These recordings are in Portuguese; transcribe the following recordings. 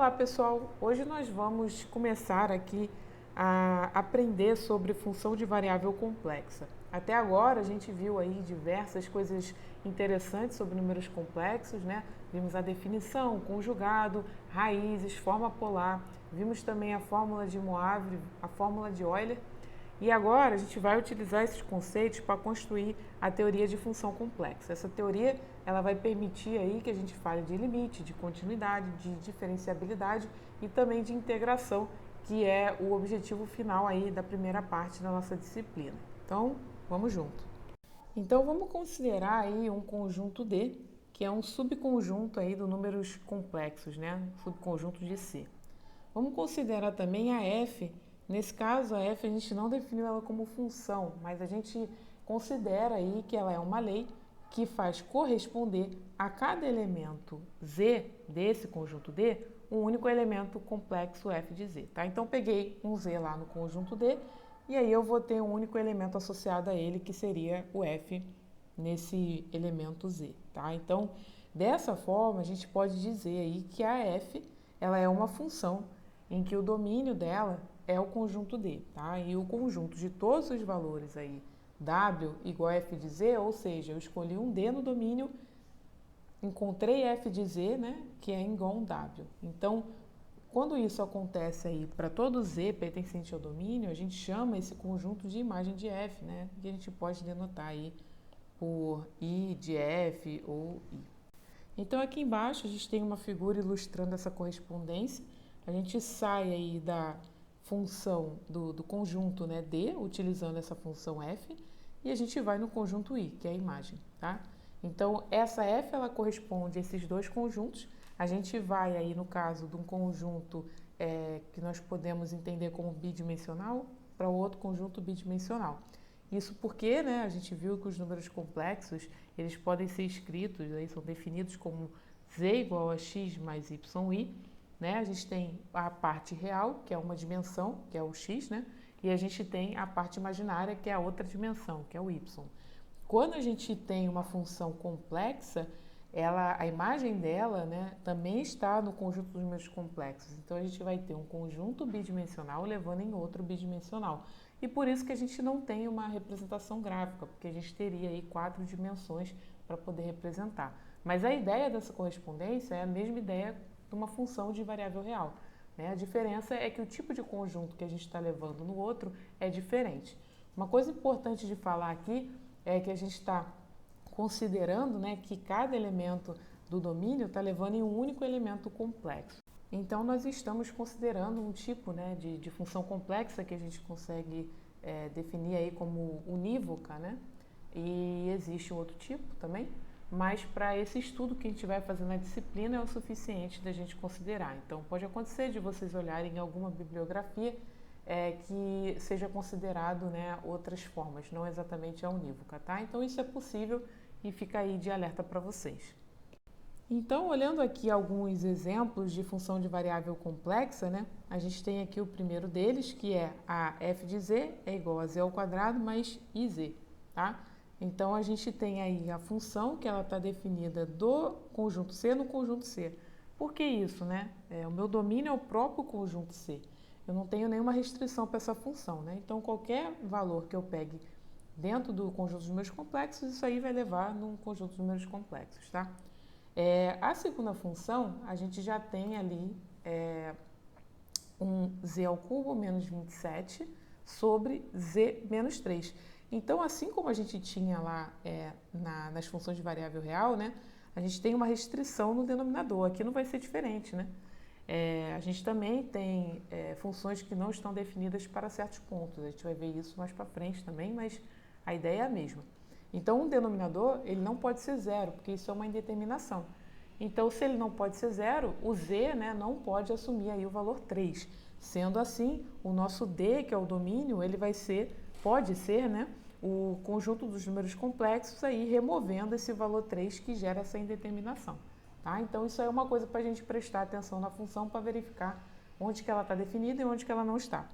Olá pessoal, hoje nós vamos começar aqui a aprender sobre função de variável complexa. Até agora a gente viu aí diversas coisas interessantes sobre números complexos, né? Vimos a definição, conjugado, raízes, forma polar, vimos também a fórmula de Moivre, a fórmula de Euler. E agora a gente vai utilizar esses conceitos para construir a teoria de função complexa. Essa teoria ela vai permitir aí que a gente fale de limite, de continuidade, de diferenciabilidade e também de integração, que é o objetivo final aí da primeira parte da nossa disciplina. Então, vamos junto. Então, vamos considerar aí um conjunto D, que é um subconjunto aí dos números complexos, né? Subconjunto de C. Vamos considerar também a F. Nesse caso, a F a gente não definiu ela como função, mas a gente considera aí que ela é uma lei que faz corresponder a cada elemento Z desse conjunto D um único elemento complexo F de Z, tá? Então, peguei um Z lá no conjunto D e aí eu vou ter um único elemento associado a ele, que seria o F nesse elemento Z, tá? Então, dessa forma, a gente pode dizer aí que a F ela é uma função em que o domínio dela é o conjunto D, tá? E o conjunto de todos os valores aí, W igual a F de Z, ou seja, eu escolhi um D no domínio, encontrei F de Z, né, que é igual a um W. Então, quando isso acontece aí para todo Z pertencente ao domínio, a gente chama esse conjunto de imagem de F, né, que a gente pode denotar aí por I de F ou I. Então, aqui embaixo a gente tem uma figura ilustrando essa correspondência. A gente sai aí da função do conjunto, né, D, utilizando essa função F, e a gente vai no conjunto I, que é a imagem, tá? Então, essa F, ela corresponde a esses dois conjuntos. A gente vai aí, no caso de um conjunto que nós podemos entender como bidimensional, para o outro conjunto bidimensional. Isso porque, né, a gente viu que os números complexos, eles podem ser escritos, aí são definidos como Z igual a x mais yi, né? A gente tem a parte real, que é uma dimensão, que é o x, né? E a gente tem a parte imaginária, que é a outra dimensão, que é o y. Quando a gente tem uma função complexa, a imagem dela, né, também está no conjunto dos números complexos. Então, a gente vai ter um conjunto bidimensional levando em outro bidimensional. E por isso que a gente não tem uma representação gráfica, porque a gente teria aí 4 dimensões para poder representar. Mas a ideia dessa correspondência é a mesma ideia de uma função de variável real, né? A diferença é que o tipo de conjunto que a gente está levando no outro é diferente. Uma coisa importante de falar aqui é que a gente está considerando, né, que cada elemento do domínio está levando em um único elemento complexo. Então, nós estamos considerando um tipo, né, de função complexa que a gente consegue definir aí como unívoca, né? E existe um outro tipo também, mas para esse estudo que a gente vai fazer na disciplina é o suficiente da gente considerar. Então, pode acontecer de vocês olharem em alguma bibliografia que seja considerado, né, outras formas, não exatamente a unívoca, tá? Então, isso é possível e fica aí de alerta para vocês. Então, olhando aqui alguns exemplos de função de variável complexa, né? A gente tem aqui o primeiro deles, que é a f de z é igual a z ao quadrado mais iz, tá? Então, a gente tem aí a função que ela está definida do conjunto C no conjunto C. Por que isso, né? O meu domínio é o próprio conjunto C. Eu não tenho nenhuma restrição para essa função, né? Então, qualquer valor que eu pegue dentro do conjunto de números complexos, isso aí vai levar num conjunto de números complexos, tá? A segunda função, a gente já tem ali um z ao cubo menos 27 sobre z menos 3. Então, assim como a gente tinha lá nas funções de variável real, né, a gente tem uma restrição no denominador. Aqui não vai ser diferente, né? A gente também tem funções que não estão definidas para certos pontos. A gente vai ver isso mais para frente também, mas a ideia é a mesma. Então, um denominador, ele não pode ser zero, porque isso é uma indeterminação. Então, se ele não pode ser zero, o z, né, não pode assumir aí o valor 3. Sendo assim, o nosso d, que é o domínio, ele pode ser, né, o conjunto dos números complexos aí removendo esse valor 3 que gera essa indeterminação. Tá? Então, isso aí é uma coisa para a gente prestar atenção na função para verificar onde que ela está definida e onde que ela não está.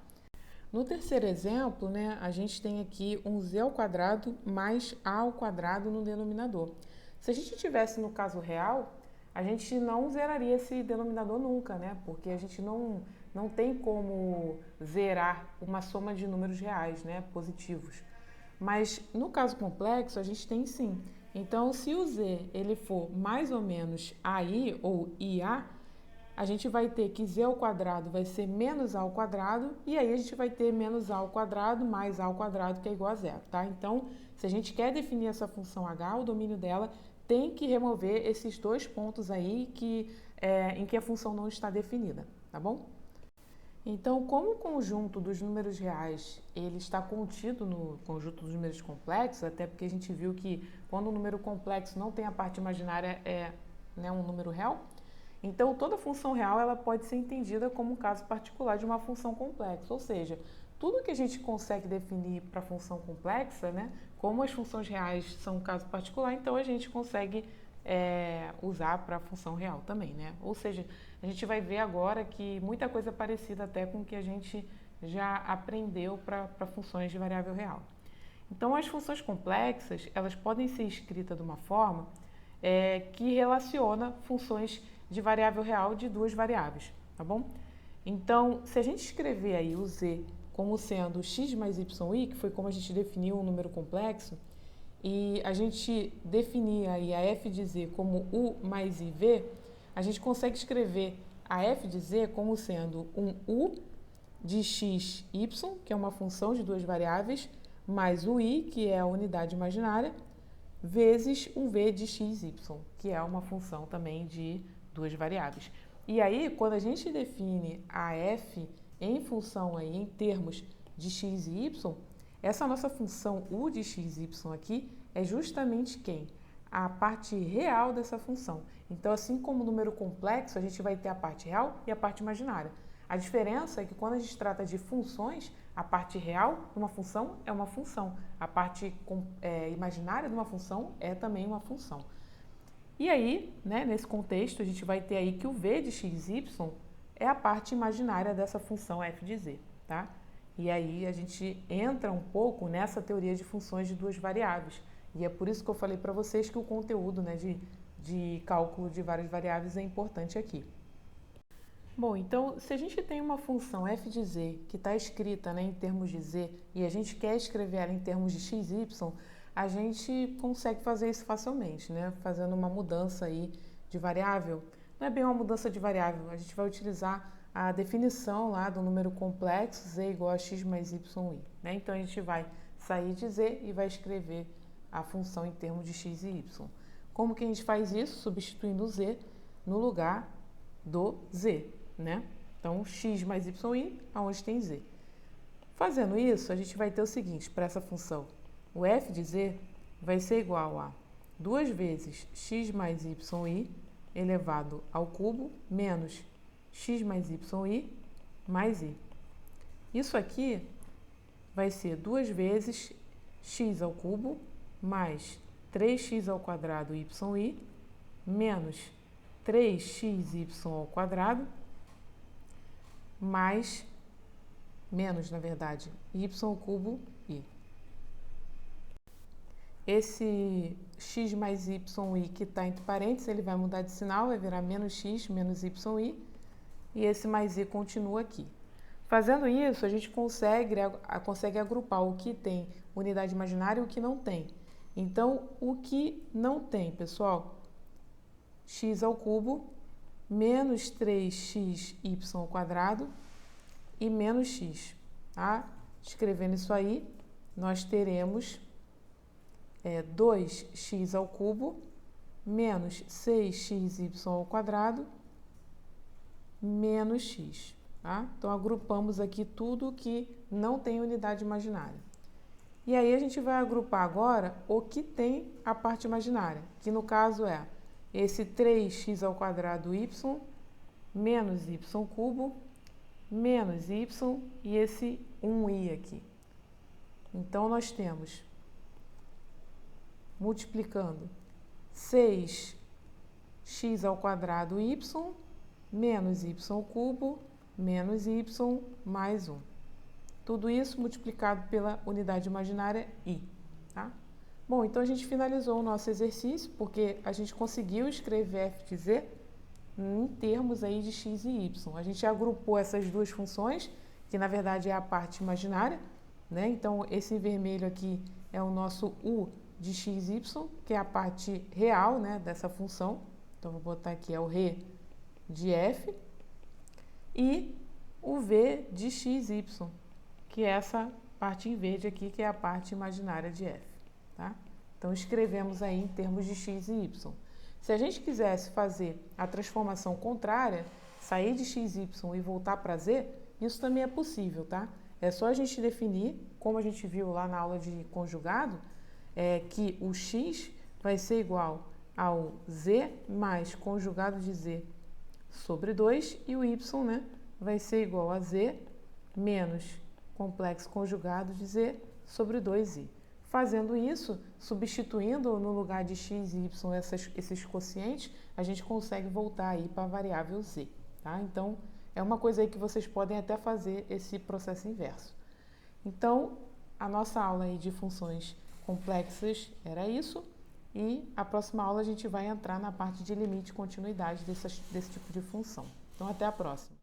No terceiro exemplo, né, a gente tem aqui um z ao quadrado mais a ao quadrado no denominador. Se a gente tivesse no caso real, a gente não zeraria esse denominador nunca, né? Porque a gente não tem como zerar uma soma de números reais, né? Positivos. Mas no caso complexo, a gente tem sim. Então, se o z ele for mais ou menos AI ou IA, a gente vai ter que z ao quadrado vai ser menos a ao quadrado, e aí a gente vai ter menos a ao quadrado mais a ao quadrado, que é igual a zero, tá? Então, se a gente quer definir essa função h, o domínio dela tem que remover esses dois pontos aí em que a função não está definida, tá bom? Então, como o conjunto dos números reais ele está contido no conjunto dos números complexos, até porque a gente viu que quando o número complexo não tem a parte imaginária né, um número real, então toda função real ela pode ser entendida como um caso particular de uma função complexa, ou seja, tudo que a gente consegue definir para função complexa, né, como as funções reais são um caso particular, então a gente consegue usar para a função real também, né? Ou seja, a gente vai ver agora que muita coisa é parecida até com o que a gente já aprendeu para funções de variável real. Então, as funções complexas, elas podem ser escritas de uma forma que relaciona funções de variável real de duas variáveis, tá bom? Então, se a gente escrever aí o z como sendo x mais y, que foi como a gente definiu um número complexo, e a gente definir aí a f de z como u mais iv, a gente consegue escrever a f de z como sendo um u de x, y, que é uma função de duas variáveis, mais o i, que é a unidade imaginária, vezes um v de x, y, que é uma função também de duas variáveis. E aí, quando a gente define a f em função aí, em termos de x e y, essa nossa função u de x, y aqui é justamente quem? A parte real dessa função. Então, assim como o número complexo, a gente vai ter a parte real e a parte imaginária. A diferença é que quando a gente trata de funções, a parte real de uma função é uma função. A parte imaginária de uma função é também uma função. E aí, né, nesse contexto, a gente vai ter aí que o v de x, y é a parte imaginária dessa função f de z, tá? E aí a gente entra um pouco nessa teoria de funções de duas variáveis. E é por isso que eu falei para vocês que o conteúdo, né, de cálculo de várias variáveis é importante aqui. Bom, então, se a gente tem uma função f de z que está escrita, né, em termos de z e a gente quer escrever ela em termos de x, y, a gente consegue fazer isso facilmente, né, fazendo uma mudança aí de variável. Não é bem uma mudança de variável, a gente vai utilizar a definição lá do número complexo z igual a x mais y, né? Então, a gente vai sair de z e vai escrever a função em termos de x e y. Como que a gente faz isso? Substituindo o z no lugar do z, né? Então, x mais y, aonde tem z. Fazendo isso, a gente vai ter o seguinte, para essa função. O f de z vai ser igual a 2 vezes x mais y elevado ao cubo menos x mais y mais i. Isso aqui vai ser 2 vezes x ao cubo mais 3x ao quadrado y menos 3xy ao quadrado mais, menos na verdade, y ao cubo i. Esse x mais y que está entre parênteses, ele vai mudar de sinal, vai virar menos x menos y, e esse mais i continua aqui. Fazendo isso, a gente consegue agrupar o que tem unidade imaginária e o que não tem. Então, o que não tem, pessoal, x ao cubo menos 3xy ao quadrado e menos x. Tá? Escrevendo isso aí, nós teremos 2x ao cubo menos 6xy ao quadrado menos x. Tá? Então, agrupamos aqui tudo que não tem unidade imaginária. E aí, a gente vai agrupar agora o que tem a parte imaginária, que no caso é esse 3x ao quadrado y menos y cubo menos y e esse 1i aqui. Então, nós temos, multiplicando, 6x ao quadrado y menos y cubo menos y mais 1. Tudo isso multiplicado pela unidade imaginária i. Tá? Bom, então a gente finalizou o nosso exercício, porque a gente conseguiu escrever f de z em termos aí de x e y. A gente agrupou essas duas funções, que na verdade é a parte imaginária, né? Então, esse em vermelho aqui é o nosso u de x, y, que é a parte real, né, dessa função. Então, vou botar aqui, é o re de f. E o v de x, y, que é essa parte em verde aqui, que é a parte imaginária de f, tá? Então, escrevemos aí em termos de x e y. Se a gente quisesse fazer a transformação contrária, sair de x, y e voltar para z, isso também é possível, tá? É só a gente definir, como a gente viu lá na aula de conjugado, que o x vai ser igual ao z mais conjugado de z sobre 2 e o y, né, vai ser igual a z menos complexo conjugado de z sobre 2i. Fazendo isso, substituindo no lugar de x e y esses quocientes, a gente consegue voltar aí para a variável z, tá? Então, é uma coisa aí que vocês podem até fazer esse processo inverso. Então, a nossa aula aí de funções complexas era isso, e a próxima aula a gente vai entrar na parte de limite e continuidade desse tipo de função. Então, até a próxima.